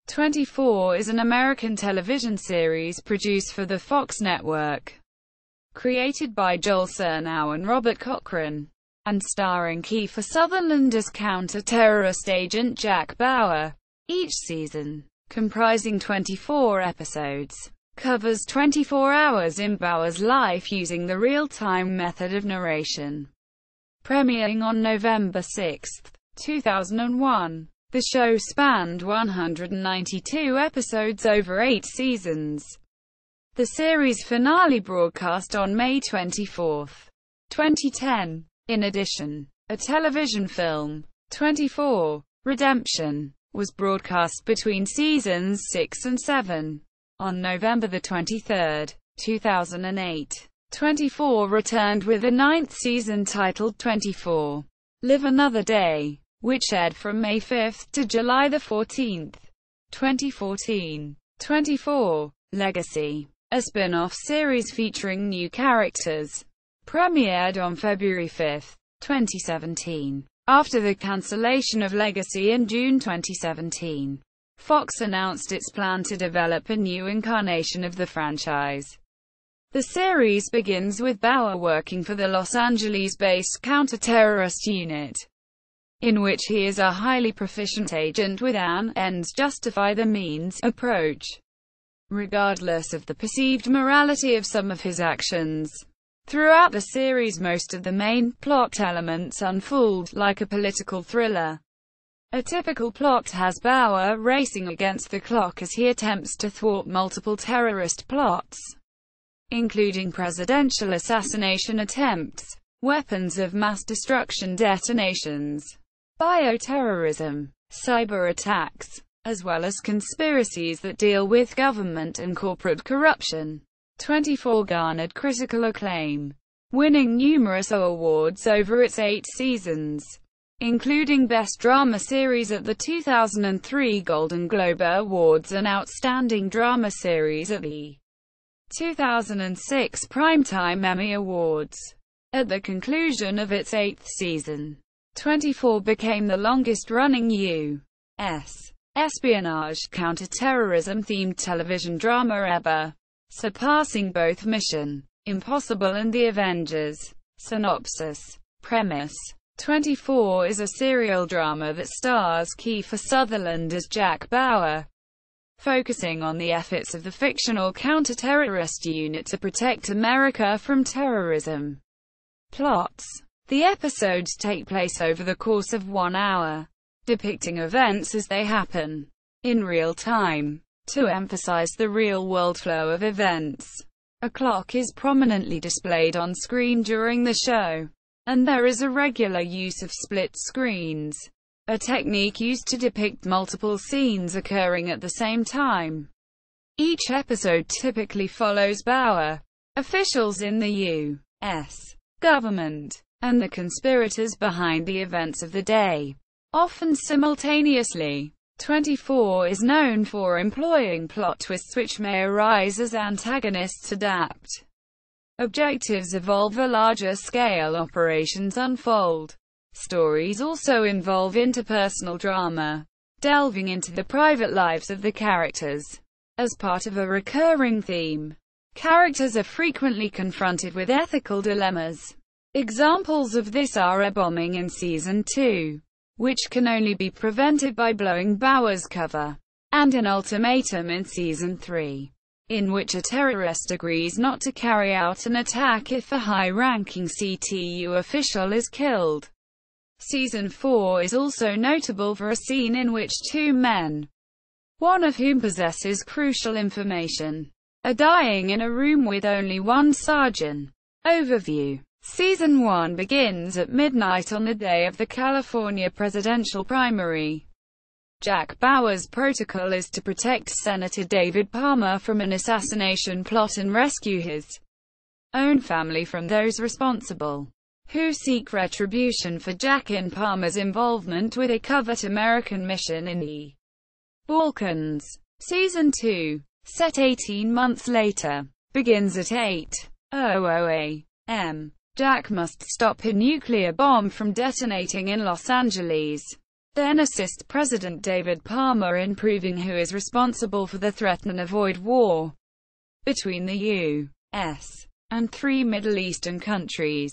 24 is an American television series produced for the Fox network, created by Joel Surnow and Robert Cochran, and starring Kiefer Sutherland as counter-terrorist agent Jack Bauer. Each season, comprising 24 episodes, covers 24 hours in Bauer's life using the real-time method of narration. Premiering on November 6, 2001, the show spanned 192 episodes over 8 seasons. The series finale broadcast on May 24, 2010. In addition, a television film, 24: Redemption, was broadcast between seasons 6 and 7. On November 23, 2008, 24 returned with a 9th season titled 24: Live Another Day, which aired from May 5 to July 14, 2014. 24: Legacy, a spin-off series featuring new characters, premiered on February 5, 2017. After the cancellation of Legacy in June 2017, Fox announced its plan to develop a new incarnation of the franchise. The series begins with Bauer working for the Los Angeles-based counter-terrorist unit, in which he is a highly proficient agent with an ends justify the means approach, regardless of the perceived morality of some of his actions. Throughout the series, most of the main plot elements unfold like a political thriller. A typical plot has Bauer racing against the clock as he attempts to thwart multiple terrorist plots, including presidential assassination attempts, weapons of mass destruction detonations, bioterrorism, cyber attacks, as well as conspiracies that deal with government and corporate corruption. 24 garnered critical acclaim, winning numerous awards over its 8 seasons, including Best Drama Series at the 2003 Golden Globe Awards and Outstanding Drama Series at the 2006 Primetime Emmy Awards. At the conclusion of its 8th season, 24 became the longest-running U.S. espionage, counter-terrorism-themed television drama ever, surpassing both Mission: Impossible and The Avengers. Synopsis. Premise. 24 is a serial drama that stars Kiefer Sutherland as Jack Bauer, focusing on the efforts of the fictional counter-terrorist unit to protect America from terrorism. Plots. The episodes take place over the course of 1 hour, depicting events as they happen, in real time. To emphasize the real-world flow of events, a clock is prominently displayed on screen during the show, and there is a regular use of split screens, a technique used to depict multiple scenes occurring at the same time. Each episode typically follows Bauer, officials in the U.S. government, and the conspirators behind the events of the day, often simultaneously. 24 is known for employing plot twists which may arise as antagonists adapt. Objectives evolve, a larger-scale operations unfold. Stories also involve interpersonal drama, delving into the private lives of the characters. As part of a recurring theme, characters are frequently confronted with ethical dilemmas. Examples of this are a bombing in Season 2, which can only be prevented by blowing Bauer's cover, and an ultimatum in Season 3, in which a terrorist agrees not to carry out an attack if a high-ranking CTU official is killed. Season 4 is also notable for a scene in which 2 men, one of whom possesses crucial information, are dying in a room with only one sergeant. Overview. Season 1 begins at midnight on the day of the California presidential primary. Jack Bauer's protocol is to protect Senator David Palmer from an assassination plot and rescue his own family from those responsible, who seek retribution for Jack and Palmer's involvement with a covert American mission in the Balkans. Season 2, set 18 months later, begins at 8:00 a.m. Jack must stop a nuclear bomb from detonating in Los Angeles. then assist President David Palmer in proving who is responsible for the threat and avoid war between the U.S. and 3 Middle Eastern countries.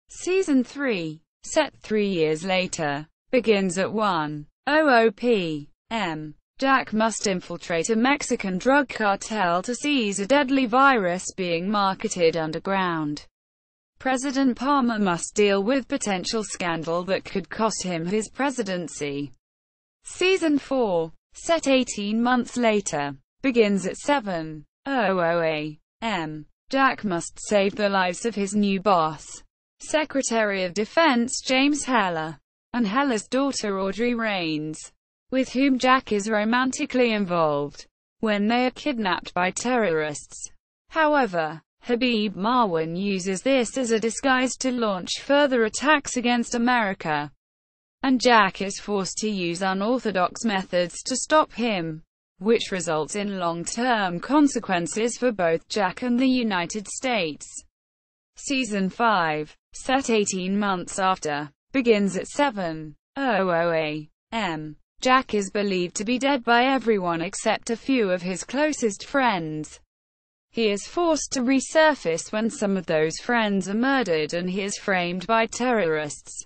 Season 3, set 3 years later, begins at 1:00 p.m. Jack must infiltrate a Mexican drug cartel to seize a deadly virus being marketed underground. President Palmer must deal with potential scandal that could cost him his presidency. Season 4, set 18 months later, begins at 7:00 a.m. Jack must save the lives of his new boss, Secretary of Defense James Heller, and Heller's daughter Audrey Raines, with whom Jack is romantically involved, when they are kidnapped by terrorists. However, Habib Marwan uses this as a disguise to launch further attacks against America, and Jack is forced to use unorthodox methods to stop him, which results in long-term consequences for both Jack and the United States. Season 5, set 18 months after, begins at 7:00 a.m. Jack is believed to be dead by everyone except a few of his closest friends. He is forced to resurface when some of those friends are murdered, and he is framed by terrorists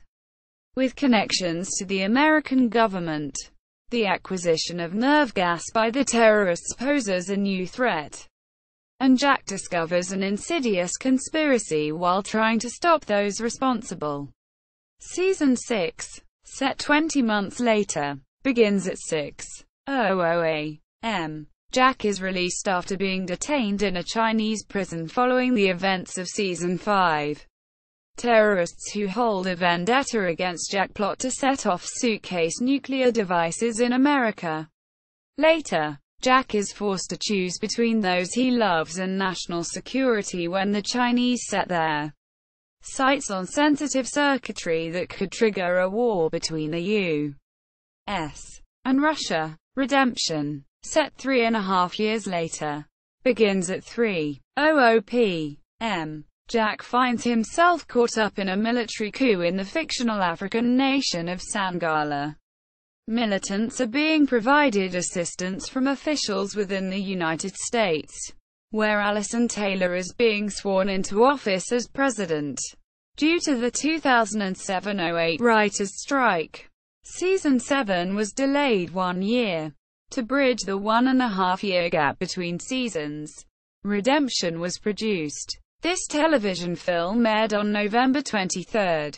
with connections to the American government. The acquisition of nerve gas by the terrorists poses a new threat, and Jack discovers an insidious conspiracy while trying to stop those responsible. Season 6, set 20 months later, begins at 6:00 a.m. Jack is released after being detained in a Chinese prison following the events of Season 5. Terrorists who hold a vendetta against Jack plot to set off suitcase nuclear devices in America. Later, Jack is forced to choose between those he loves and national security when the Chinese set their sights on sensitive circuitry that could trigger a war between the U.S. and Russia. Redemption, set 3.5 years later, begins at 3:00 p.m. Jack finds himself caught up in a military coup in the fictional African nation of Sangala. Militants are being provided assistance from officials within the United States, where Allison Taylor is being sworn into office as president, due to the 2007-08 writers' strike. Season 7 was delayed 1 year, to bridge the 1.5-year gap between seasons. Redemption was produced. This television film aired on November 23,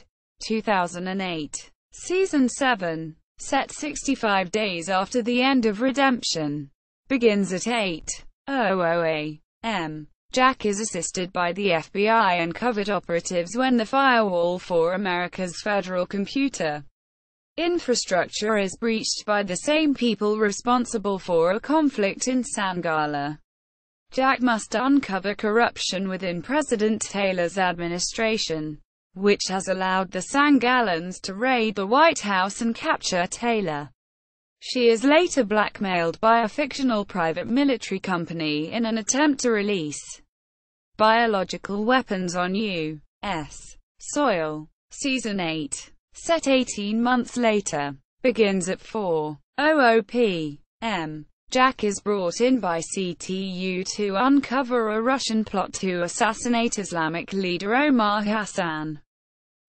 2008. Season 7, set 65 days after the end of Redemption, begins at 8:00 a.m. Jack is assisted by the FBI and covert operatives when the firewall for America's federal computer infrastructure is breached by the same people responsible for a conflict in Sangala. Jack must uncover corruption within President Taylor's administration, which has allowed the Sangalans to raid the White House and capture Taylor. She is later blackmailed by a fictional private military company in an attempt to release biological weapons on U.S. soil. Season 8, set 18 months later, begins at 4:00 p.m. Jack is brought in by CTU to uncover a Russian plot to assassinate Islamic leader Omar Hassan.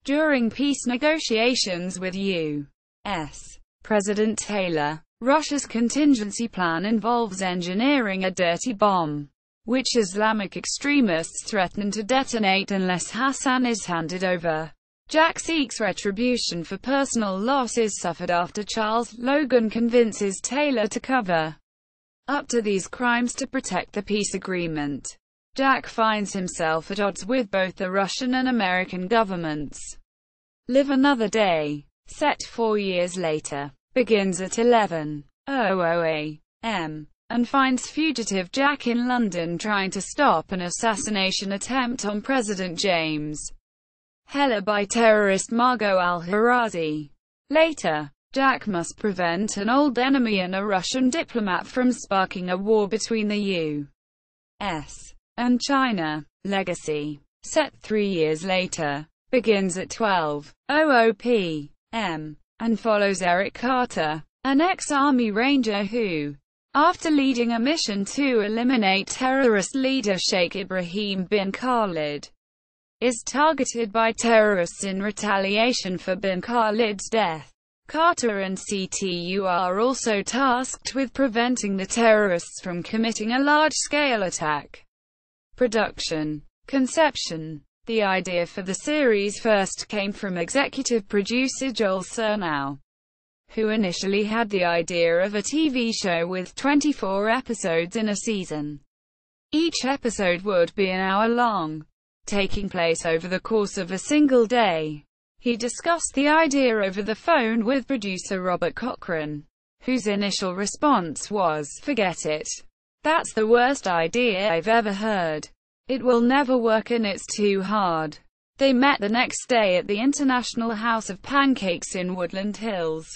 During peace negotiations with U.S. President Taylor, Russia's contingency plan involves engineering a dirty bomb, which Islamic extremists threaten to detonate unless Hassan is handed over. Jack seeks retribution for personal losses suffered after Charles Logan convinces Taylor to cover up to these crimes to protect the peace agreement. Jack finds himself at odds with both the Russian and American governments. Live Another Day, set 4 years later, begins at 11:00 a.m. and finds fugitive Jack in London trying to stop an assassination attempt on President James Heller by terrorist Margot al-Harazi. Later, Jack must prevent an old enemy and a Russian diplomat from sparking a war between the U.S. and China. Legacy, set 3 years later, begins at 12:00 p.m. and follows Eric Carter, an ex-Army Ranger who, after leading a mission to eliminate terrorist leader Sheikh Ibrahim bin Khalid, is targeted by terrorists in retaliation for bin Khalid's death. Carter and CTU are also tasked with preventing the terrorists from committing a large-scale attack. Production. Conception. The idea for the series first came from executive producer Joel Surnow, who initially had the idea of a TV show with 24 episodes in a season. Each episode would be an hour long, taking place over the course of a single day. He discussed the idea over the phone with producer Robert Cochran, whose initial response was, "Forget it. That's the worst idea I've ever heard. It will never work and it's too hard." They met the next day at the International House of Pancakes in Woodland Hills,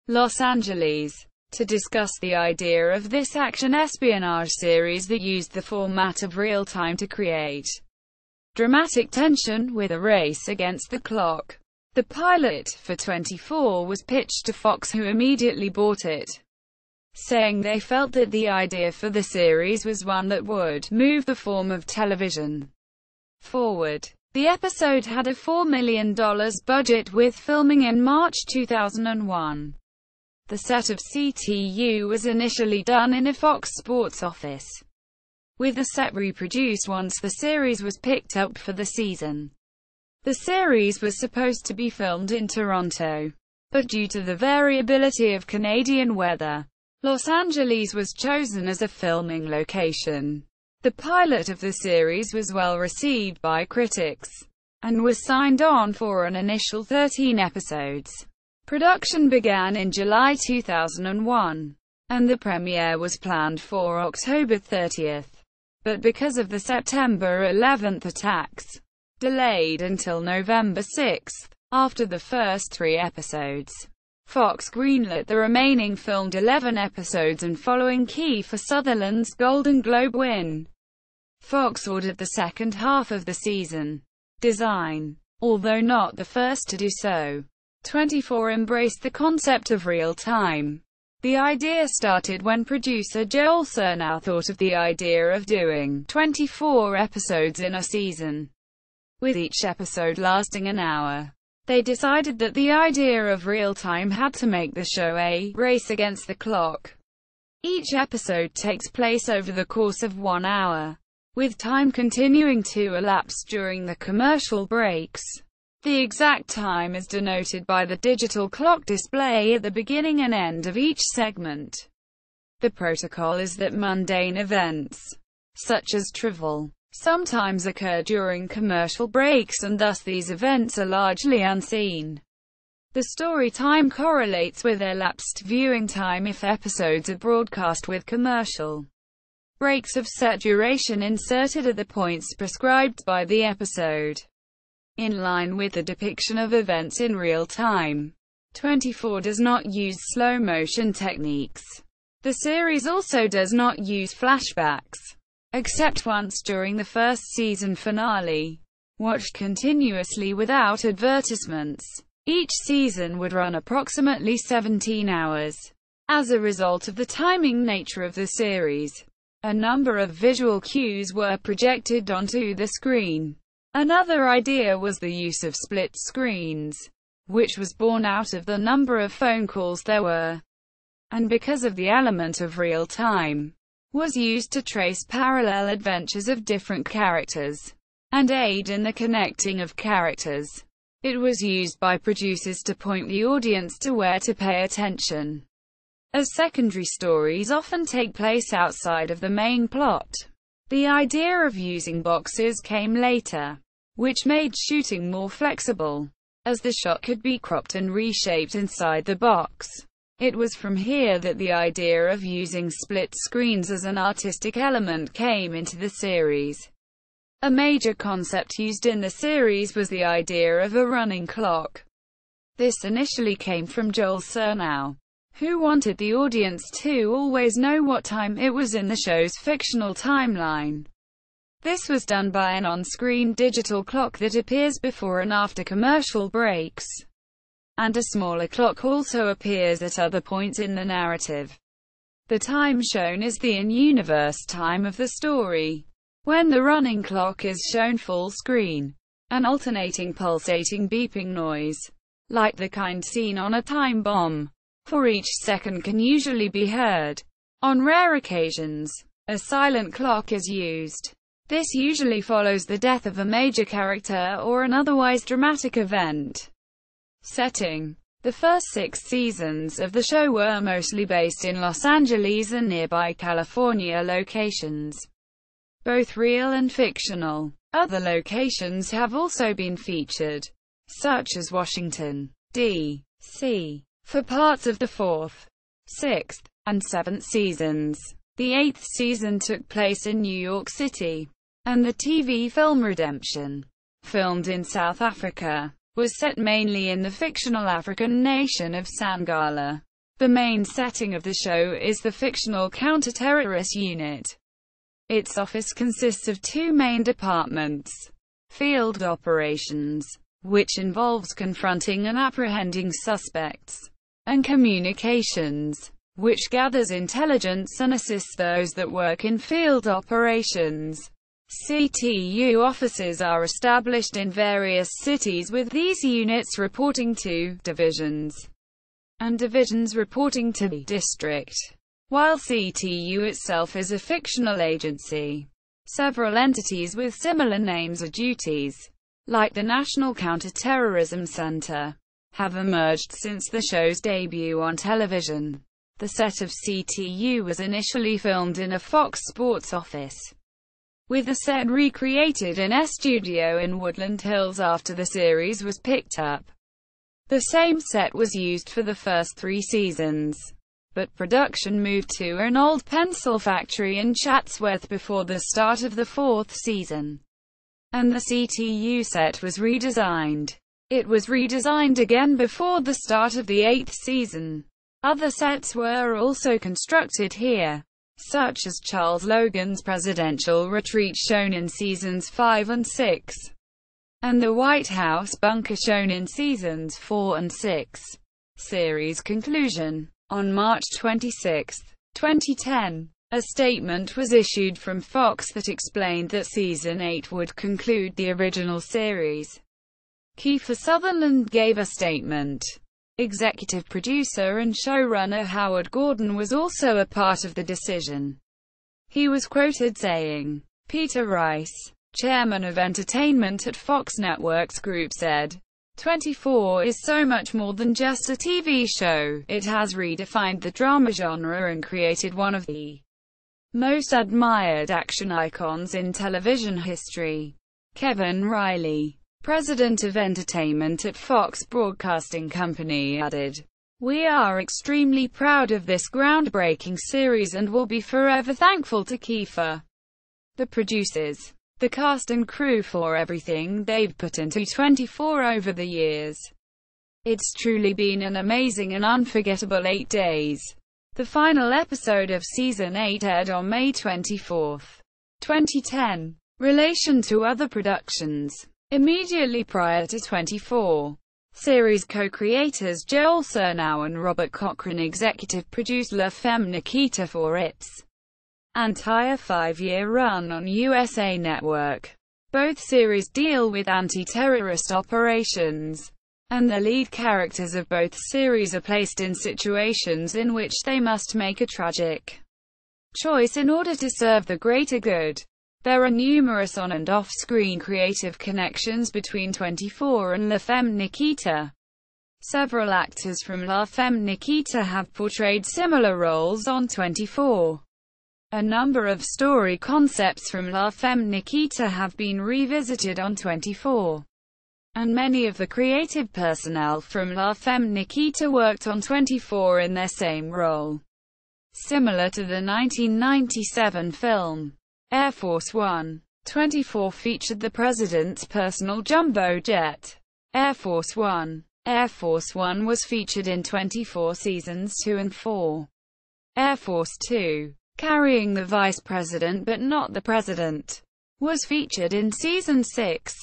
Los Angeles, to discuss the idea of this action espionage series that used the format of real time to create dramatic tension with a race against the clock. The pilot for 24 was pitched to Fox, who immediately bought it, saying they felt that the idea for the series was one that would move the form of television forward. The episode had a $4 million budget, with filming in March 2001. The set of CTU was initially done in a Fox Sports office, with the set reproduced once the series was picked up for the season. The series was supposed to be filmed in Toronto, but due to the variability of Canadian weather, Los Angeles was chosen as a filming location. The pilot of the series was well received by critics, and was signed on for an initial 13 episodes. Production began in July 2001, and the premiere was planned for October 30th. But because of the September 11th attacks, delayed until November 6th. After the first 3 episodes, Fox greenlit the remaining filmed 11 episodes, and following Kiefer Sutherland's Golden Globe win, Fox ordered the second half of the season design. Although not the first to do so, 24 embraced the concept of real time. The idea started when producer Joel Surnow thought of the idea of doing 24 episodes in a season, with each episode lasting an hour. They decided that the idea of real time had to make the show a race against the clock. Each episode takes place over the course of 1 hour, with time continuing to elapse during the commercial breaks. The exact time is denoted by the digital clock display at the beginning and end of each segment. The protocol is that mundane events, such as travel, sometimes occur during commercial breaks, and thus these events are largely unseen. The story time correlates with elapsed viewing time if episodes are broadcast with commercial breaks of set duration inserted at the points prescribed by the episode. In line with the depiction of events in real time, 24 does not use slow-motion techniques. The series also does not use flashbacks, except once during the first season finale, watched continuously without advertisements. Each season would run approximately 17 hours. As a result of the timing nature of the series, a number of visual cues were projected onto the screen. Another idea was the use of split screens, which was born out of the number of phone calls there were, and because of the element of real time, was used to trace parallel adventures of different characters, and aid in the connecting of characters. It was used by producers to point the audience to where to pay attention, as secondary stories often take place outside of the main plot. The idea of using boxes came later, which made shooting more flexible, as the shot could be cropped and reshaped inside the box. It was from here that the idea of using split screens as an artistic element came into the series. A major concept used in the series was the idea of a running clock. This initially came from Joel Surnow, who wanted the audience to always know what time it was in the show's fictional timeline. This was done by an on-screen digital clock that appears before and after commercial breaks. and a smaller clock also appears at other points in the narrative. The time shown is the in-universe time of the story. When the running clock is shown full screen, an alternating pulsating beeping noise, like the kind seen on a time bomb, for each second can usually be heard. On rare occasions, a silent clock is used. This usually follows the death of a major character or an otherwise dramatic event. Setting. The first 6 seasons of the show were mostly based in Los Angeles and nearby California locations, both real and fictional. Other locations have also been featured, such as Washington, D.C., for parts of the 4th, 6th, and 7th seasons. The 8th season took place in New York City, and the TV film Redemption, filmed in South Africa, was set mainly in the fictional African nation of Sangala. The main setting of the show is the fictional counter-terrorist unit. Its office consists of 2 main departments: field operations, which involves confronting and apprehending suspects, and communications, which gathers intelligence and assists those that work in field operations. CTU offices are established in various cities, with these units reporting to divisions, and divisions reporting to the district. While CTU itself is a fictional agency, several entities with similar names or duties, like the National Counter-Terrorism Center, have emerged since the show's debut on television. The set of CTU was initially filmed in a Fox Sports office, with the set recreated in a studio in Woodland Hills after the series was picked up. The same set was used for the first 3 seasons, but production moved to an old pencil factory in Chatsworth before the start of the 4th season, and the CTU set was redesigned. It was redesigned again before the start of the 8th season. Other sets were also constructed here, such as Charles Logan's presidential retreat shown in seasons 5 and 6, and the White House bunker shown in seasons 4 and 6. Series conclusion. On March 26, 2010, a statement was issued from Fox that explained that Season 8 would conclude the original series. Kiefer Sutherland gave a statement. Executive producer and showrunner Howard Gordon was also a part of the decision. He was quoted saying, "Peter Rice, chairman of entertainment at Fox Networks Group, said, 24 is so much more than just a TV show. It has redefined the drama genre and created one of the most admired action icons in television history." Kevin Riley, president of entertainment at Fox Broadcasting Company, added, "We are extremely proud of this groundbreaking series and will be forever thankful to Kiefer, the producers, the cast and crew for everything they've put into 24 over the years. It's truly been an amazing and unforgettable 8 days." The final episode of Season 8 aired on May 24, 2010. Relation to other productions. Immediately prior to 24, series co-creators Joel Surnow and Robert Cochran executive produced La Femme Nikita for its entire 5-year run on USA Network. Both series deal with anti-terrorist operations, and the lead characters of both series are placed in situations in which they must make a tragic choice in order to serve the greater good. There are numerous on- and off-screen creative connections between 24 and La Femme Nikita. Several actors from La Femme Nikita have portrayed similar roles on 24. A number of story concepts from La Femme Nikita have been revisited on 24, and many of the creative personnel from La Femme Nikita worked on 24 in their same role. Similar to the 1997 film Air Force One, 24 featured the president's personal jumbo jet, Air Force One. Air Force One was featured in 24 seasons 2 and 4. Air Force Two, carrying the vice president but not the president, was featured in season 6.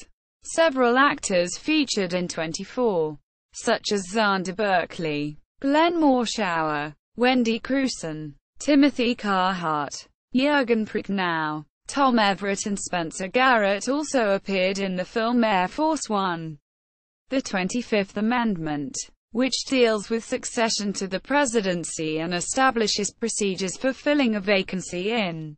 Several actors featured in 24 such as Xander Berkeley, Glenn Morshower, Wendy Crewson, Timothy Carhart, Jürgen Prochnow, Tom Everett and Spencer Garrett also appeared in the film Air Force One. The 25th Amendment, which deals with succession to the presidency and establishes procedures for filling a vacancy in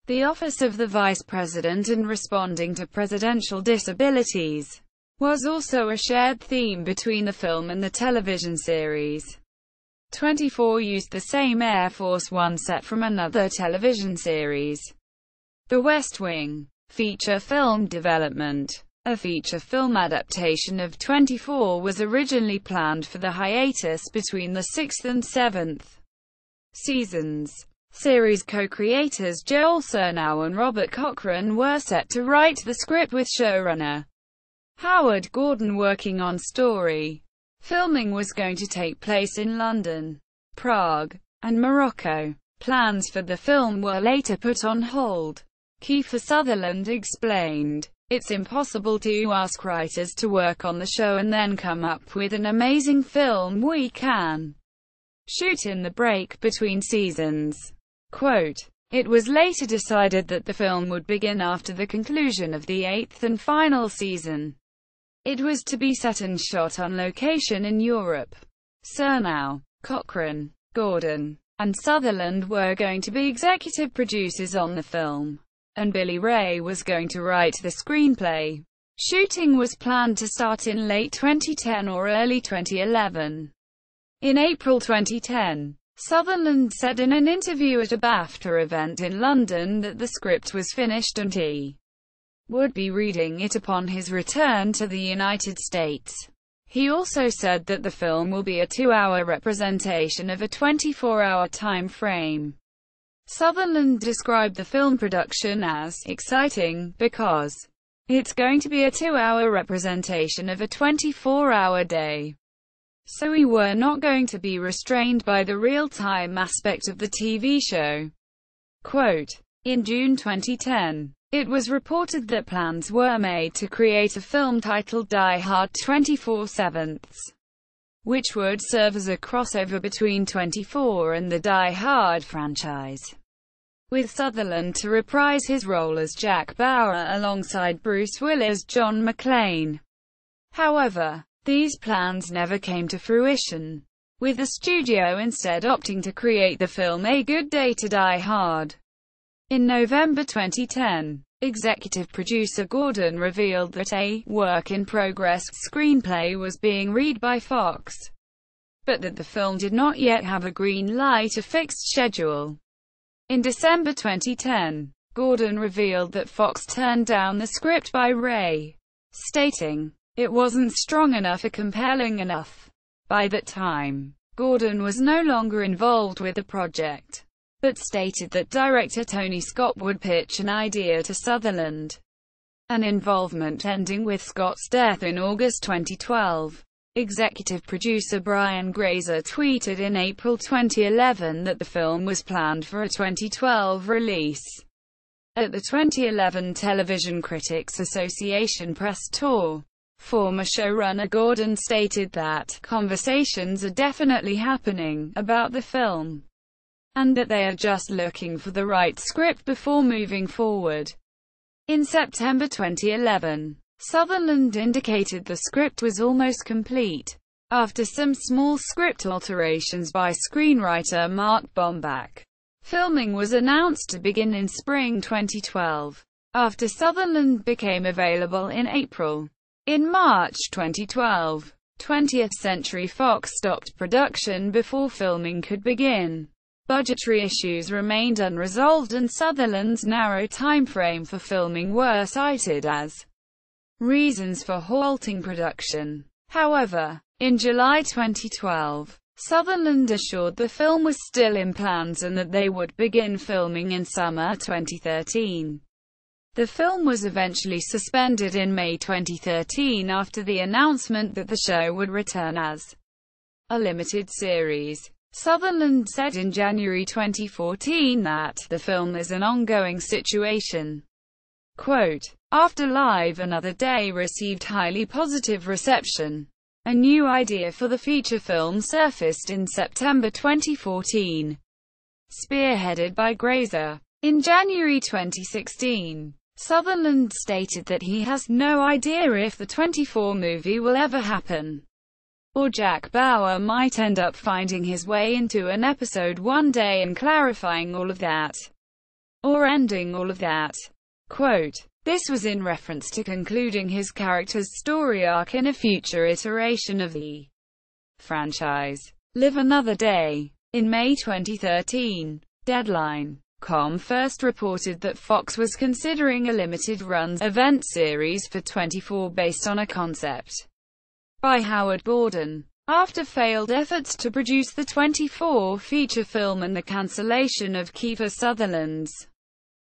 the office of the vice president and responding to presidential disabilities, was also a shared theme between the film and the television series. 24 used the same Air Force One set from another television series, The West Wing. Feature film development. A feature film adaptation of 24 was originally planned for the hiatus between the 6th and 7th seasons. Series co-creators Joel Surnow and Robert Cochran were set to write the script with showrunner Howard Gordon working on story. Filming was going to take place in London, Prague, and Morocco. Plans for the film were later put on hold. Kiefer Sutherland explained, "It's impossible to ask writers to work on the show and then come up with an amazing film we can shoot in the break between seasons." Quote, "It was later decided that the film would begin after the conclusion of the 8th and final season. It was to be set and shot on location in Europe. Surnow, Cochran, Gordon, and Sutherland were going to be executive producers on the film, and Billy Ray was going to write the screenplay. Shooting was planned to start in late 2010 or early 2011. In April 2010, Sutherland said in an interview at a BAFTA event in London that the script was finished and he would be reading it upon his return to the United States. He also said that the film will be a 2-hour representation of a 24-hour time frame. Sutherland described the film production as exciting because it's going to be a 2-hour representation of a 24-hour day. So we were not going to be restrained by the real-time aspect of the TV show." Quote, in June 2010, it was reported that plans were made to create a film titled Die Hard 24/7, which would serve as a crossover between 24 and the Die Hard franchise, with Sutherland to reprise his role as Jack Bauer alongside Bruce Willis as John McClane. However, these plans never came to fruition, with the studio instead opting to create the film A Good Day to Die Hard. In November 2010, executive producer Gordon revealed that a work-in-progress screenplay was being read by Fox, but that the film did not yet have a green light or fixed schedule. In December 2010, Gordon revealed that Fox turned down the script by Ray, stating, "It wasn't strong enough or compelling enough." By that time, Gordon was no longer involved with the project, but stated that director Tony Scott would pitch an idea to Sutherland, an involvement ending with Scott's death in August 2012. Executive producer Brian Grazer tweeted in April 2011 that the film was planned for a 2012 release. At the 2011 Television Critics Association press tour, former showrunner Gordon stated that conversations are definitely happening about the film, and that they are just looking for the right script before moving forward. In September 2011, Sutherland indicated the script was almost complete, after some small script alterations by screenwriter Mark Bombach. Filming was announced to begin in spring 2012, after Sutherland became available in April. In March 2012, 20th Century Fox stopped production before filming could begin. Budgetary issues remained unresolved and Sutherland's narrow timeframe for filming were cited as reasons for halting production. However, in July 2012, Sutherland assured the film was still in plans and that they would begin filming in summer 2013. The film was eventually suspended in May 2013 after the announcement that the show would return as a limited series. Sutherland said in January 2014 that the film is an ongoing situation. Quote, "After Live Another Day received highly positive reception, A new idea for the feature film surfaced in September 2014, spearheaded by Grazer. In January 2016, Sutherland stated that he has no idea if the 24 movie will ever happen, or Jack Bauer might end up finding his way into an episode one day and clarifying all of that, or ending all of that. Quote, this was in reference to concluding his character's story arc in a future iteration of the franchise. Live Another Day. In May 2013, Deadline.com first reported that Fox was considering a limited-run event series for 24 based on a concept by Howard Gordon. After failed efforts to produce the 24 feature film and the cancellation of Kiefer Sutherland's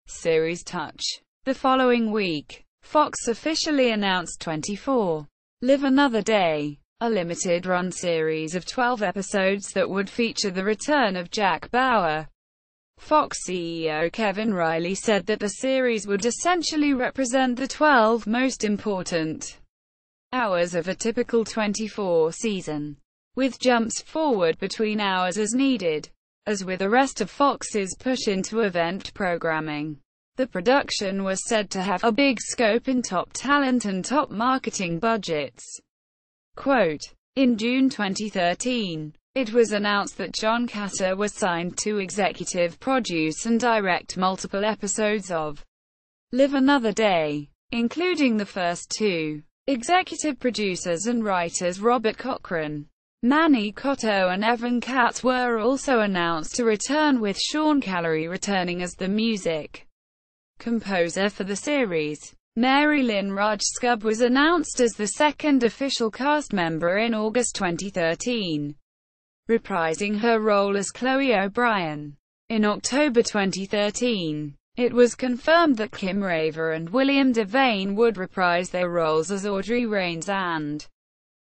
series Touch, the following week, Fox officially announced 24. Live Another Day, a limited-run series of 12 episodes that would feature the return of Jack Bauer. Fox CEO Kevin Reilly said that the series would essentially represent the 12 most important hours of a typical 24 season, with jumps forward between hours as needed. As with the rest of Fox's push into event programming, the production was said to have a big scope in top talent and top marketing budgets. Quote, in June 2013, it was announced that John Cater was signed to executive produce and direct multiple episodes of Live Another Day, including the first two. Executive producers and writers Robert Cochran, Manny Cotto and Evan Katz were also announced to return, with Sean Callery returning as the music composer for the series. Mary Lynn Rajskub was announced as the second official cast member in August 2013, reprising her role as Chloe O'Brien. In October 2013, it was confirmed that Kim Raver and William Devane would reprise their roles as Audrey Raines and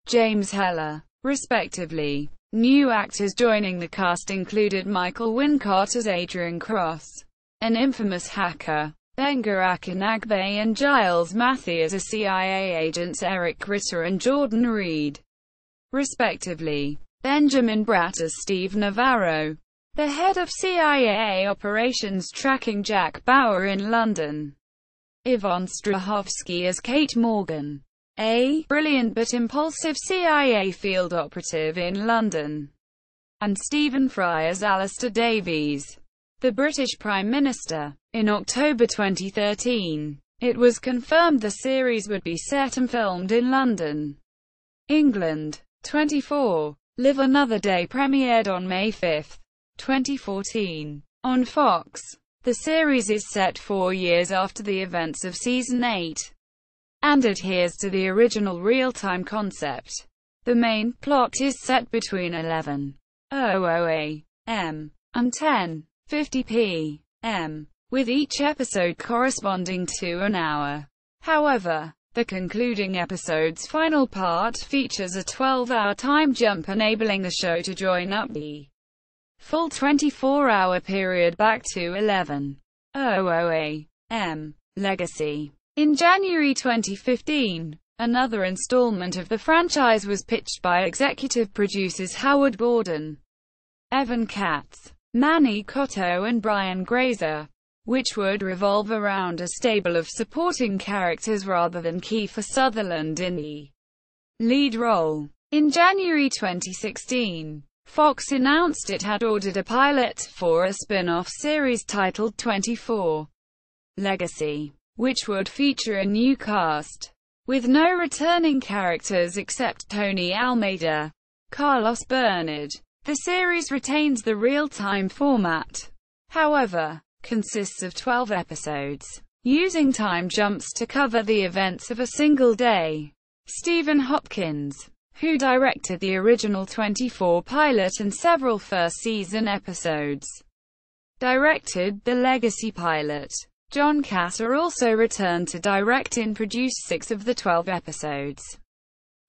James Heller, respectively. New actors joining the cast included Michael Wincott as Adrian Cross, an infamous hacker, Benga Akinagbe, and Giles Matthews as CIA agents Eric Ritter and Jordan Reed, respectively. Benjamin Bratt as Steve Navarro, the head of CIA operations tracking Jack Bauer in London. Yvonne Strahovski as Kate Morgan, a brilliant but impulsive CIA field operative in London. And Stephen Fry as Alistair Davies, the British Prime Minister. In October 2013, it was confirmed the series would be set and filmed in London, England. 24. Live Another Day premiered on May 5, 2014, on Fox. The series is set 4 years after the events of Season 8, and adheres to the original real-time concept. The main plot is set between 11:00 a.m. and 10:50 p.m., with each episode corresponding to an hour. However, the concluding episode's final part features a 12-hour time jump, enabling the show to join up the full 24-hour period back to 11:00 a.m. Legacy. In January 2015, another installment of the franchise was pitched by executive producers Howard Gordon, Evan Katz, Manny Cotto and Brian Grazer, which would revolve around a stable of supporting characters rather than Kiefer Sutherland in the lead role. In January 2016, Fox announced it had ordered a pilot for a spin-off series titled 24 Legacy, which would feature a new cast, with no returning characters except Tony Almeida, Carlos Bernard. The series retains the real-time format, however, consists of 12 episodes, using time jumps to cover the events of a single day. Stephen Hopkins, who directed the original 24 pilot and several first-season episodes, directed the Legacy pilot. John Cater also returned to direct and produce 6 of the 12 episodes.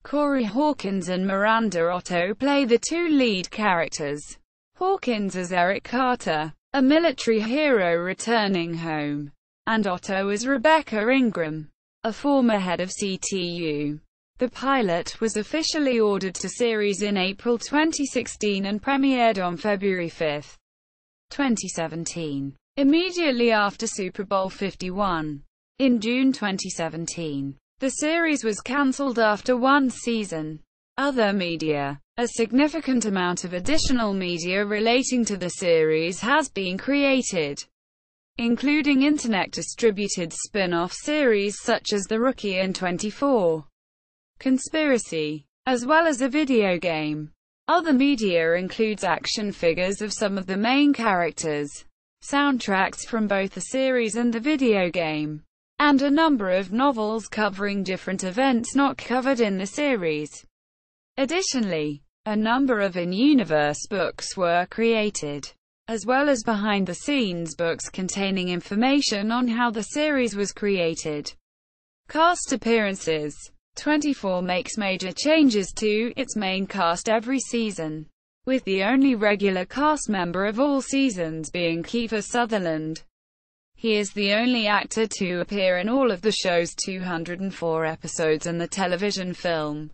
Corey Hawkins and Miranda Otto play the 2 lead characters. Hawkins as Eric Carter, a military hero returning home, and Otto as Rebecca Ingram, a former head of CTU. The pilot was officially ordered to series in April 2016 and premiered on February 5, 2017, immediately after Super Bowl 51. In June 2017, the series was cancelled after one season. Other media. A significant amount of additional media relating to the series has been created, including internet-distributed spin-off series such as The Rookie and 24 Conspiracy, as well as a video game. Other media includes action figures of some of the main characters, soundtracks from both the series and the video game, and a number of novels covering different events not covered in the series. Additionally, a number of in-universe books were created, as well as behind-the-scenes books containing information on how the series was created. Cast appearances. 24 makes major changes to its main cast every season, with the only regular cast member of all seasons being Kiefer Sutherland. He is the only actor to appear in all of the show's 204 episodes and the television film.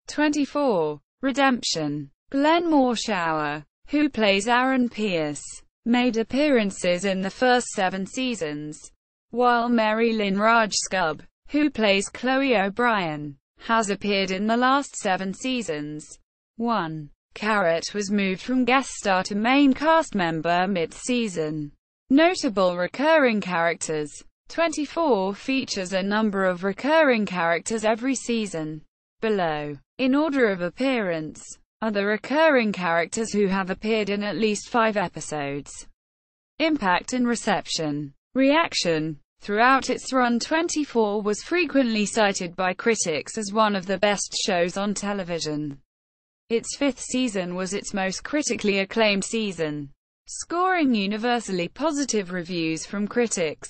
24. Redemption. Glenn Morshower, who plays Aaron Pierce, made appearances in the first 7 seasons, while Mary Lynn Rajskub, who plays Chloe O'Brien, has appeared in the last 7 seasons. 1. Carrot was moved from guest star to main cast member mid-season. Notable recurring characters. 24 features a number of recurring characters every season. Below, in order of appearance, are the recurring characters who have appeared in at least 5 episodes. Impact and reception. Reaction. Throughout its run, 24 was frequently cited by critics as one of the best shows on television. Its 5th season was its most critically acclaimed season, scoring universally positive reviews from critics,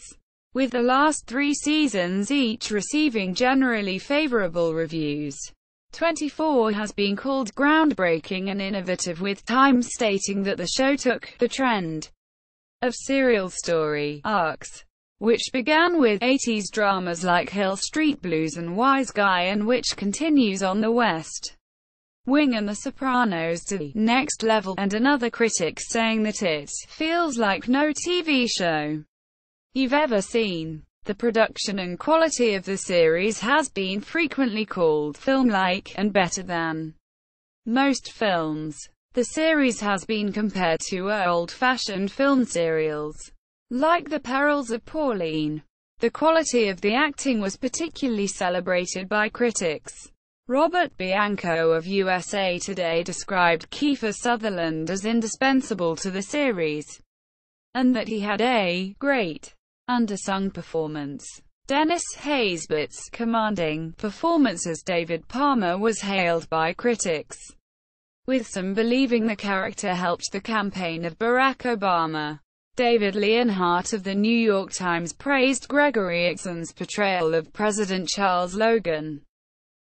with the last 3 seasons each receiving generally favorable reviews. 24 has been called groundbreaking and innovative, with Time stating that the show took the trend of serial story arcs, which began with 80s dramas like Hill Street Blues and Wise Guy, and which continues on The West Wing and The Sopranos, to the next level, and another critic saying that it feels like no TV show you've ever seen. The production and quality of the series has been frequently called film-like and better than most films. The series has been compared to old-fashioned film serials like The Perils of Pauline. The quality of the acting was particularly celebrated by critics. Robert Bianco of USA Today described Kiefer Sutherland as indispensable to the series, and that he had a great undersung performance. Dennis Haysbert's commanding performance as David Palmer was hailed by critics, with some believing the character helped the campaign of Barack Obama. David Leonhardt of the New York Times praised GregoryIxon's portrayal of President Charles Logan,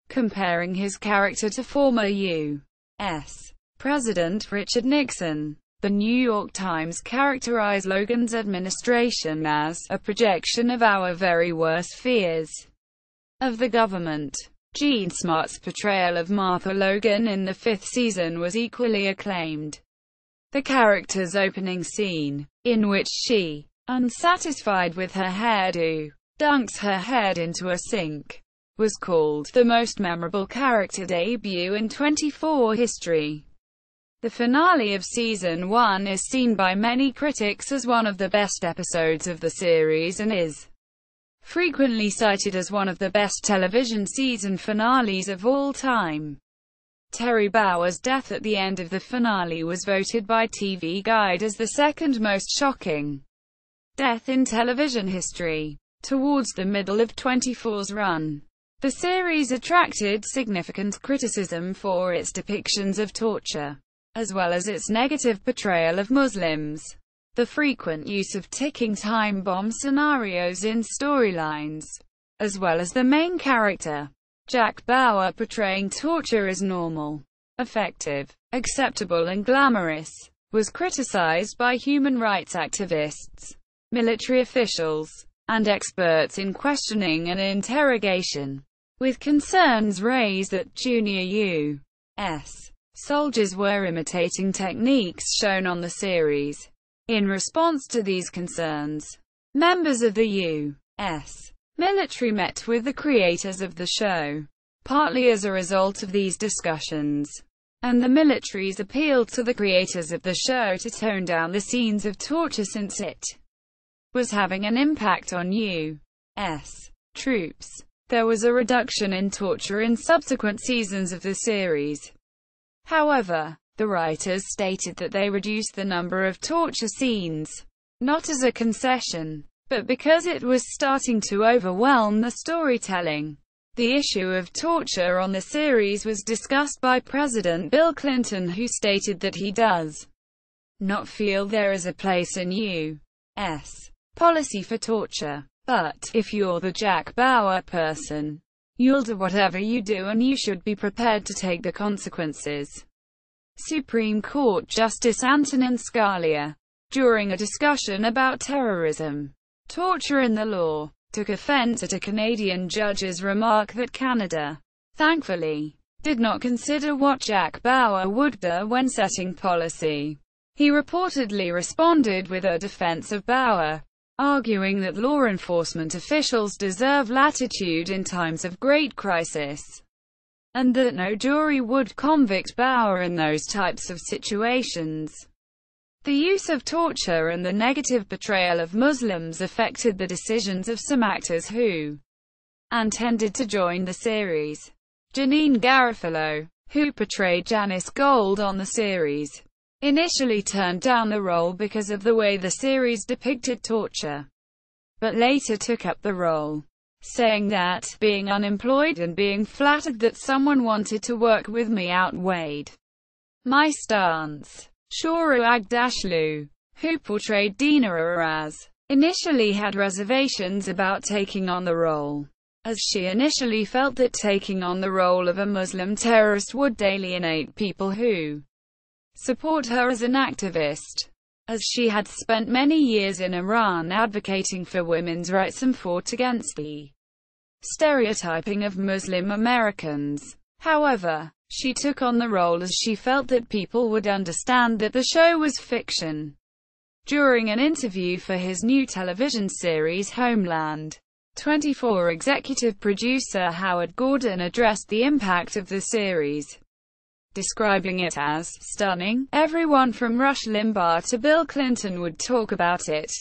comparing his character to former U.S. President Richard Nixon. The New York Times characterized Logan's administration as a projection of our very worst fears of the government. Jean Smart's portrayal of Martha Logan in the 5th season was equally acclaimed. The character's opening scene, in which she, unsatisfied with her hairdo, dunks her head into a sink, was called the most memorable character debut in 24 history. The finale of Season 1 is seen by many critics as one of the best episodes of the series and is frequently cited as one of the best television season finales of all time. Terry Bauer's death at the end of the finale was voted by TV Guide as the second most shocking death in television history. Towards the middle of 24's run, the series attracted significant criticism for its depictions of torture, as well as its negative portrayal of Muslims. The frequent use of ticking time bomb scenarios in storylines, as well as the main character, Jack Bauer, portraying torture as normal, effective, acceptable and glamorous, was criticized by human rights activists, military officials, and experts in questioning and interrogation. with concerns raised that junior U.S. soldiers were imitating techniques shown on the series. In response to these concerns, members of the U.S. military met with the creators of the show, partly as a result of these discussions, and the military's appeal to the creators of the show to tone down the scenes of torture since it was having an impact on U.S. troops. There was a reduction in torture in subsequent seasons of the series. However, the writers stated that they reduced the number of torture scenes, not as a concession, but because it was starting to overwhelm the storytelling. The issue of torture on the series was discussed by President Bill Clinton, who stated that he does not feel there is a place in U.S. policy for torture. But, if you're the Jack Bauer person, you'll do whatever you do and you should be prepared to take the consequences. Supreme Court Justice Antonin Scalia, during a discussion about terrorism, torture in the law, took offense at a Canadian judge's remark that Canada, thankfully, did not consider what Jack Bauer would do when setting policy. He reportedly responded with a defense of Bauer, arguing that law enforcement officials deserve latitude in times of great crisis, and that no jury would convict Bauer in those types of situations. The use of torture and the negative portrayal of Muslims affected the decisions of some actors who intended to join the series. Janine Garofalo, who portrayed Janice Gold on the series, initially turned down the role because of the way the series depicted torture, but later took up the role, saying that, being unemployed and being flattered that someone wanted to work with me outweighed my stance. Shuru Agdashlu, who portrayed Dina Araz, initially had reservations about taking on the role, as she initially felt that taking on the role of a Muslim terrorist would alienate people who support her as an activist, as she had spent many years in Iran advocating for women's rights and fought against the stereotyping of Muslim Americans. However, she took on the role as she felt that people would understand that the show was fiction. During an interview for his new television series Homeland, 24 executive producer Howard Gordon addressed the impact of the series, describing it as stunning. Everyone from Rush Limbaugh to Bill Clinton would talk about it,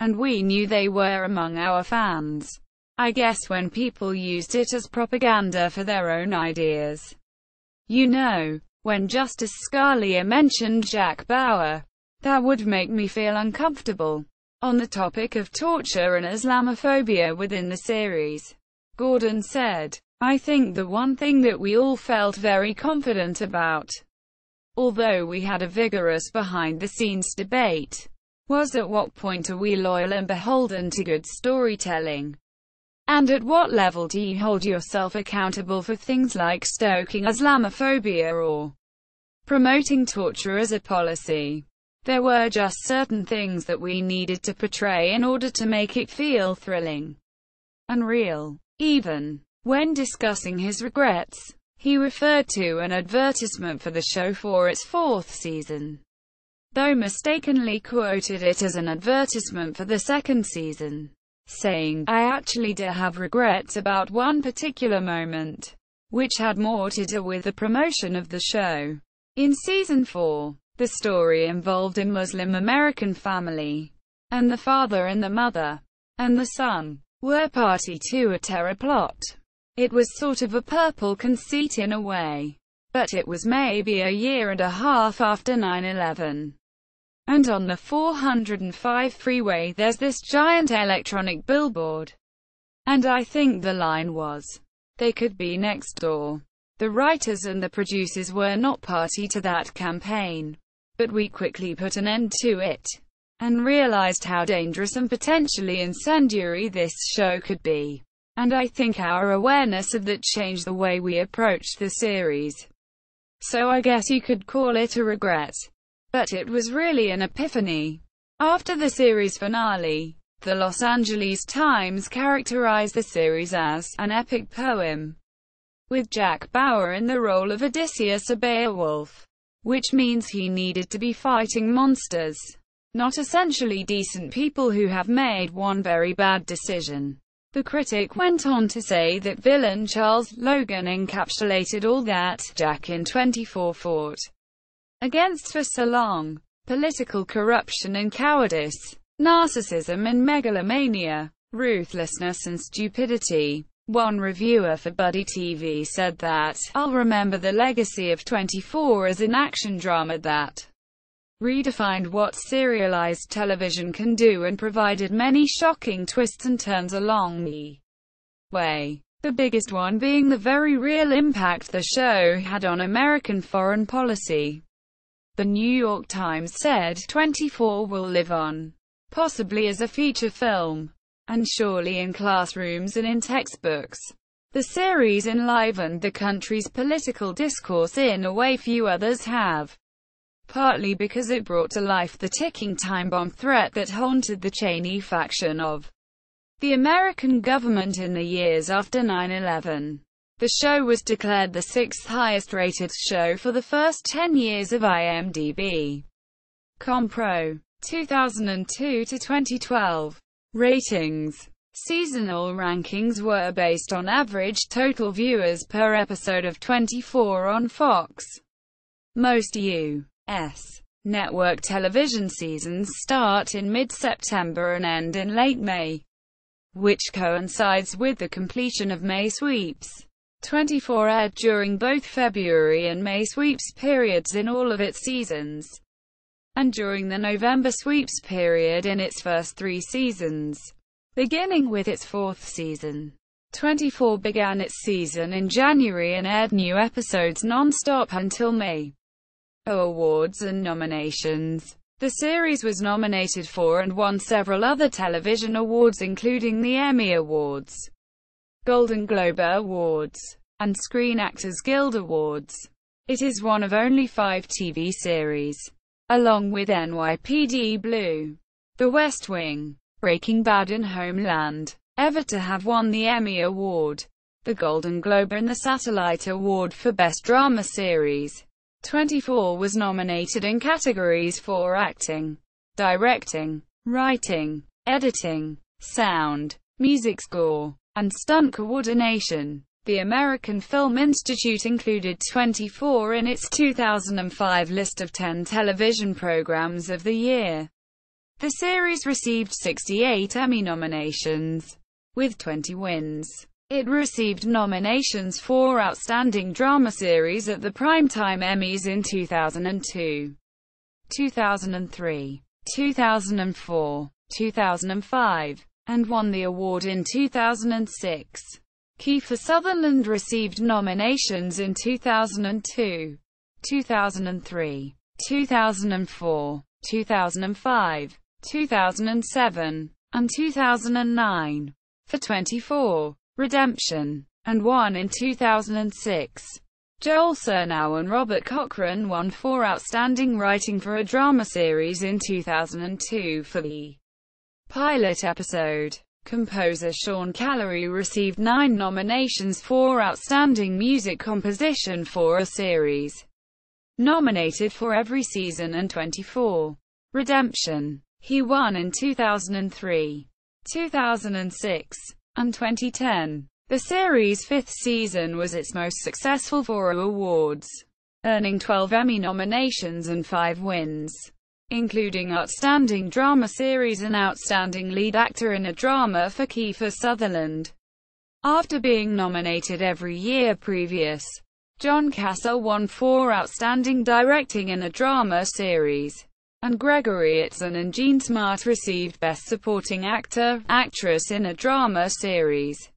and we knew they were among our fans. I guess when people used it as propaganda for their own ideas. You know, when Justice Scalia mentioned Jack Bauer, that would make me feel uncomfortable. On the topic of torture and Islamophobia within the series, Gordon said, I think the one thing that we all felt very confident about, although we had a vigorous behind-the-scenes debate, was at what point are we loyal and beholden to good storytelling? And at what level do you hold yourself accountable for things like stoking Islamophobia or promoting torture as a policy? There were just certain things that we needed to portray in order to make it feel thrilling and real. Even when discussing his regrets, he referred to an advertisement for the show for its 4th season, though mistakenly quoted it as an advertisement for the 2nd season, saying, I actually do have regrets about one particular moment, which had more to do with the promotion of the show. In Season 4, the story involved a Muslim American family, and the father and the mother, and the son, were party to a terror plot. It was sort of a purple conceit in a way, but it was maybe a year and a half after 9/11. And on the 405 freeway there's this giant electronic billboard. And I think the line was, they could be next door. The writers and the producers were not party to that campaign, but we quickly put an end to it, and realized how dangerous and potentially incendiary this show could be. And I think our awareness of that changed the way we approached the series. So I guess you could call it a regret. But it was really an epiphany. After the series finale, The Los Angeles Times characterized the series as an epic poem, with Jack Bauer in the role of Odysseus, a Beowulf, which means he needed to be fighting monsters, not essentially decent people who have made one very bad decision. The critic went on to say that villain Charles Logan encapsulated all that Jack in 24 fought against for so long: political corruption and cowardice, narcissism and megalomania, ruthlessness and stupidity. One reviewer for Buddy TV said that, "I'll remember the legacy of 24 as an action drama that redefined what serialized television can do and provided many shocking twists and turns along the way." The biggest one being the very real impact the show had on American foreign policy. The New York Times said 24 will live on, possibly as a feature film, and surely in classrooms and in textbooks. The series enlivened the country's political discourse in a way few others have, partly because it brought to life the ticking time bomb threat that haunted the Cheney faction of the American government in the years after 9/11. The show was declared the sixth highest-rated show for the first 10 years of IMDb Compro. 2002 to 2012. Ratings. Seasonal rankings were based on average total viewers per episode of 24 on Fox. Most U.S. network television seasons start in mid-September and end in late May, which coincides with the completion of May sweeps. 24 aired during both February and May sweeps periods in all of its seasons, and during the November sweeps period in its first 3 seasons. Beginning with its 4th season, 24 began its season in January and aired new episodes non-stop until May. Awards and nominations. The series was nominated for and won several other television awards including the Emmy Awards, Golden Globe Awards, and Screen Actors Guild Awards. It is one of only 5 TV series, along with NYPD Blue, The West Wing, Breaking Bad and Homeland, ever to have won the Emmy Award, the Golden Globe and the Satellite Award for Best Drama Series. 24 was nominated in categories for acting, directing, writing, editing, sound, music score, and stunt coordination. The American Film Institute included 24 in its 2005 list of 10 television programs of the year. The series received 68 Emmy nominations, with 20 wins. It received nominations for Outstanding Drama Series at the Primetime Emmys in 2002, 2003, 2004, 2005, and won the award in 2006. Kiefer Sutherland received nominations in 2002, 2003, 2004, 2005, 2007, and 2009 for 24. Redemption, and won in 2006. Joel Surnow and Robert Cochran won for Outstanding Writing for a Drama Series in 2002 for the pilot episode. Composer Sean Callery received 9 nominations for Outstanding Music Composition for a Series, nominated for every season and 24. Redemption. He won in 2003, 2006, and 2010. The series' 5th season was its most successful for awards, earning 12 Emmy nominations and 5 wins, including Outstanding Drama Series and Outstanding Lead Actor in a Drama for Kiefer Sutherland. After being nominated every year previous, John Cassell won for Outstanding Directing in a Drama Series, and Gregory Itzon and Jean Smart received Best Supporting Actor, Actress in a Drama Series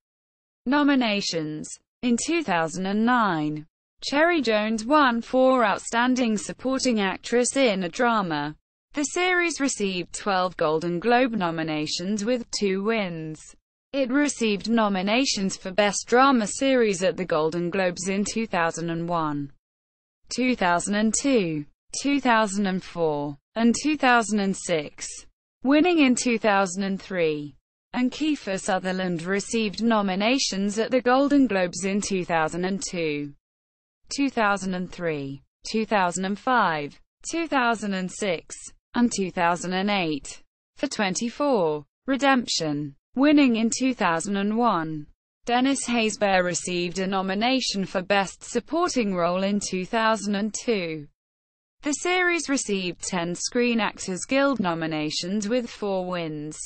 nominations. In 2009, Cherry Jones won for Outstanding Supporting Actress in a Drama. The series received 12 Golden Globe nominations with 2 wins. It received nominations for Best Drama Series at the Golden Globes in 2001, 2002, 2004, and 2006. winning in 2003. And Kiefer Sutherland received nominations at the Golden Globes in 2002, 2003, 2005, 2006, and 2008 for 24. Redemption, winning in 2001. Dennis Haysbert received a nomination for Best Supporting Role in 2002. The series received 10 Screen Actors Guild nominations with 4 wins.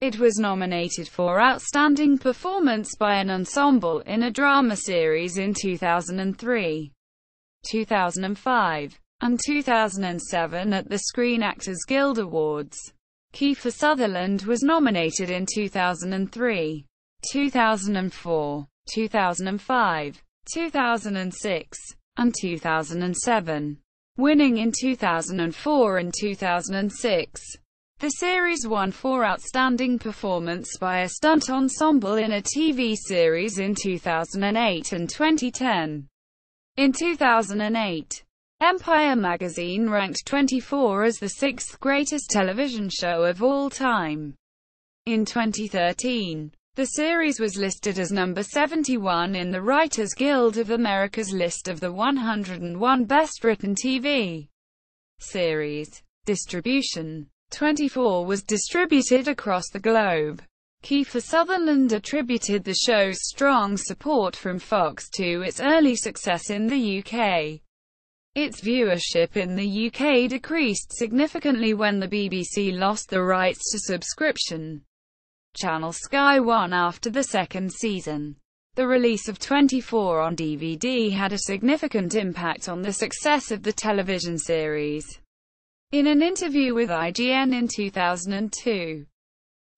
It was nominated for Outstanding Performance by an Ensemble in a Drama Series in 2003, 2005, and 2007 at the Screen Actors Guild Awards. Kiefer Sutherland was nominated in 2003, 2004, 2005, 2006, and 2007, winning in 2004 and 2006. The series won for Outstanding Performance by a Stunt Ensemble in a TV Series in 2008 and 2010. In 2008, Empire magazine ranked 24 as the 6th greatest television show of all time. In 2013, the series was listed as number 71 in the Writers Guild of America's list of the 101 best written TV series. Distribution: 24 was distributed across the globe. Kiefer Sutherland attributed the show's strong support from Fox to its early success in the UK. Its viewership in the UK decreased significantly when the BBC lost the rights to subscription channel Sky One after the second season. The release of 24 on DVD had a significant impact on the success of the television series. In an interview with IGN in 2002,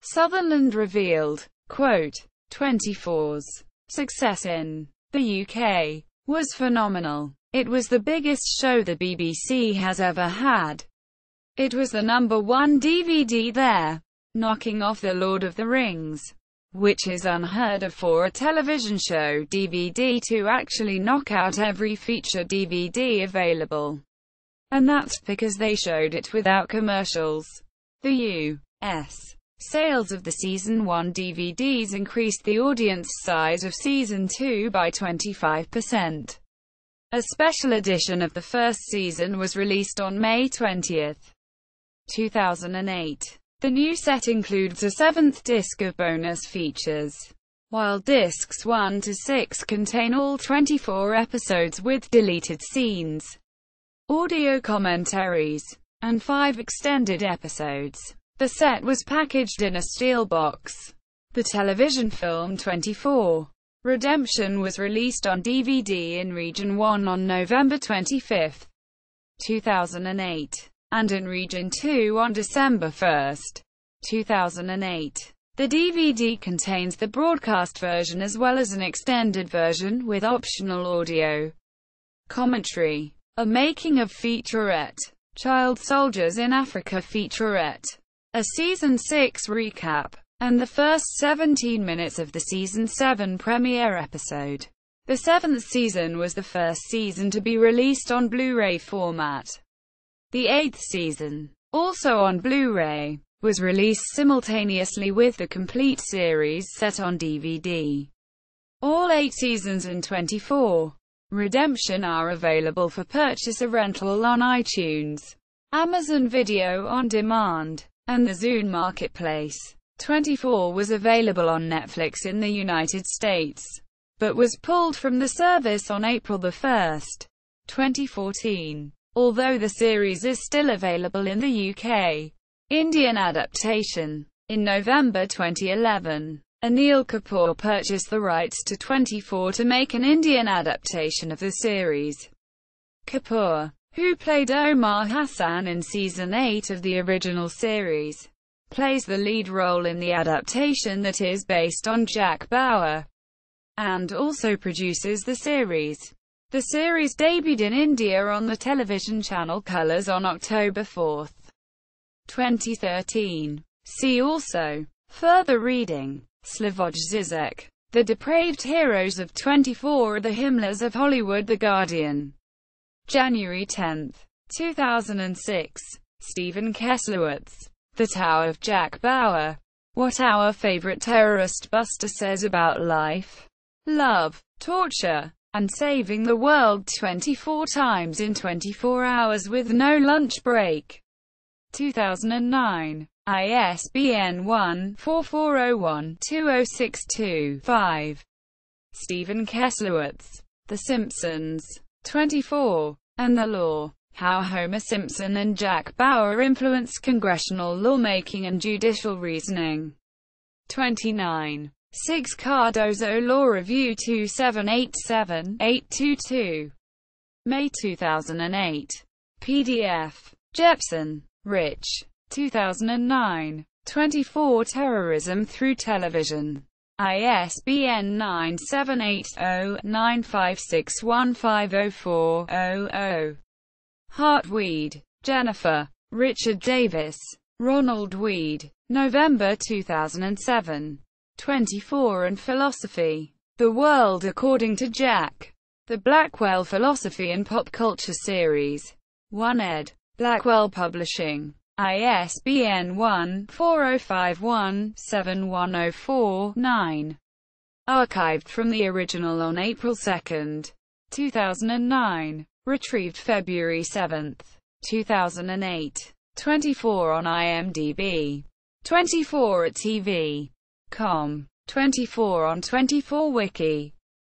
Sutherland revealed, quote, 24's success in the UK was phenomenal. It was the biggest show the BBC has ever had. It was the number 1 DVD there, knocking off The Lord of the Rings, which is unheard of for a television show DVD to actually knock out every feature DVD available. And that's because they showed it without commercials. The U.S. sales of the Season 1 DVDs increased the audience size of Season 2 by 25%. A special edition of the first season was released on May 20, 2008. The new set includes a 7th disc of bonus features, while discs 1 to 6 contain all 24 episodes with deleted scenes, audio commentaries, and 5 extended episodes. The set was packaged in a steel box. The television film 24 Redemption was released on DVD in Region 1 on November 25, 2008, and in Region 2 on December 1, 2008. The DVD contains the broadcast version as well as an extended version with optional audio commentary, a making of featurette, Child Soldiers in Africa featurette, a Season 6 recap, and the first 17 minutes of the Season 7 premiere episode. The 7th season was the first season to be released on Blu-ray format. The 8th season, also on Blu-ray, was released simultaneously with the complete series set on DVD. All 8 seasons and 24 Redemption are available for purchase or rental on iTunes, Amazon Video on Demand, and the Zune Marketplace. 24 was available on Netflix in the United States, but was pulled from the service on April 1, 2014. Although the series is still available in the UK. Indian adaptation. In November 2011, Anil Kapoor purchased the rights to 24 to make an Indian adaptation of the series. Kapoor, who played Omar Hassan in Season 8 of the original series, plays the lead role in the adaptation that is based on Jack Bauer, and also produces the series. The series debuted in India on the television channel Colors on October 4, 2013. See also. Further reading. Slavoj Zizek. The Depraved Heroes of 24 are the Himmlers of Hollywood. The Guardian. January 10, 2006. Stephen Keslowitz. The Tower of Jack Bauer. What our favorite terrorist buster says about life, love, torture, and saving the world 24 times in 24 hours with no lunch break. 2009. ISBN 1-4401-2062-5. Stephen Kesslowitz. The Simpsons. 24. And the Law. How Homer Simpson and Jack Bauer Influenced Congressional Lawmaking and Judicial Reasoning. 29. 6 Cardozo Law Review 2787-822. May 2008. PDF. Jepson, Rich. 2009. 24 Terrorism Through Television. ISBN 978-0-9561504-00. Hartweed, Jennifer. Richard Davis. Ronald Weed. November 2007. 24 and Philosophy. The World According to Jack. The Blackwell Philosophy and Pop Culture Series. 1 ed. Blackwell Publishing. ISBN 1-4051-71049. Archived from the original on April 2, 2009. Retrieved February 7, 2008. 24 on IMDb. 24 at TV.com. 24 on 24 Wiki.